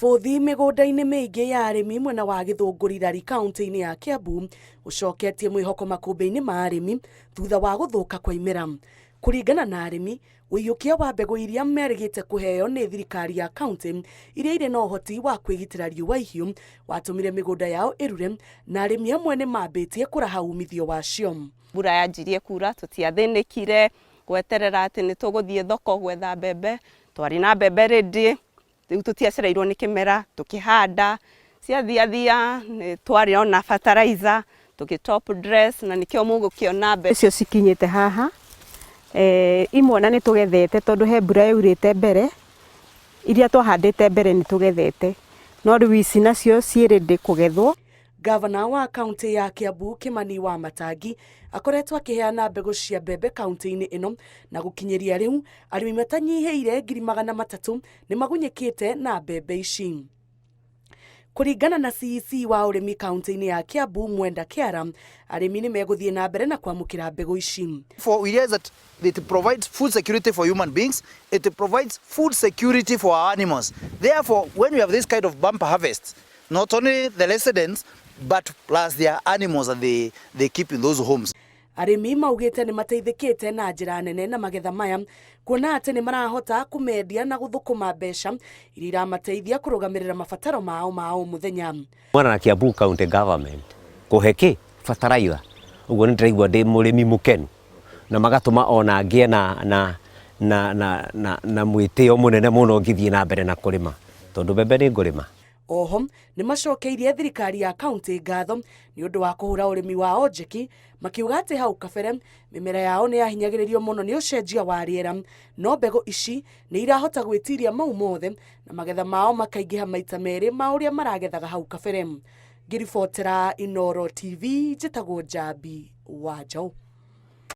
Bũthi mĩgũnda-inĩ mĩingĩ ya arĩmi mwena wa Githunguri Lari kaunti-inĩ ya Kiambu ũcoketie mwĩhoko makũmbĩ-inĩ ma arĩmi thutha wa gũthũka kwa imera. Kũringana na arĩmi, ũiyũkia wa mbegũ iria merĩgĩte kũheo nĩ thirikari ya kaunti iria irĩ na ũhoti wa kwĩgitĩra riũa ihiũ watũmire mĩgũnda yao ĩrure, na arĩmi amwe nĩ mambĩtie kũraha umithio wacio. Mbura yanjirie kura, tũtiathĩnĩkire gweterera atĩ nĩ tũgũthiĩ thoko gwetha mbembe, twarĩ na mbembe ready, rĩu tũtiacereirwo nĩ kĩmera, tũkĩhanda, ciathiathia twarĩ ona fertilizer, tũgĩ-top dress, na nĩkĩo mũgũkĩona mbembe icio cikinyĩte haha. Imwe na nĩ tũgethete tondũ he mbura yaurĩte mbere, iria twahandĩte mbere nĩ tũgethete, no rĩu ici nacio ciĩ ready kũgethwo. Gavana wa kaunti ya Kiambu Kimani wa Matangi akoretwo akĩheana mbegũ cia mbembe kaunti-inĩ ĩno, na gũkinyĩria rĩu arĩmi matanyihĩire 300,000 nĩ magunyĩkĩte na mbembe ici. Kũringana na CEC wa ũrĩmi kaunti-inĩ ya Kiambu Mwenda Kĩara, arĩmi nĩ megũthiĩ na mbere na kwamũkĩra mbegũ ici. For we realize that it provides food security for human beings, it provides food security for our animals. Therefore, when we have this kind of bumper harvest, not only the residents but plus their animals that they keep in those homes. Arĩmi maugĩte nĩ mateithĩkĩte na njĩra nene na magetha maya, kuona atĩ nĩ marahota kũmendia na gũthũkũma mbeca iria iramateithia kũrũgamĩrĩra mabataro mao ma o mũthenya. Mwana na Kiambu County Government kũhe fertilizer, ũguo nĩ ndĩraigua ndĩ mũrĩmi mũkenu, na magatũma ona ngĩe na mwĩtĩo mũnene mũno ngĩthiĩ na mbere na kũrĩma, tondũ mbembe nĩ ngũrĩma. Oho nĩ macokeirie thirikari ya kaunti ngatho nĩ ũndũ wa kũhũra ũrĩmi wao njeki, makiuga atĩ hau kabere mĩmera yao nĩ yahinyagĩrĩrio mũno nĩ ũcenjia wa rĩera, no mbegũ ici nĩ irahota gwĩtiria mau mothe na magetha mao makaingĩha maita merĩ ma ũrĩa maragethaga hau kabere. Ngĩribotera Inooro TV, njĩtagwo Njambi Wanjaũ.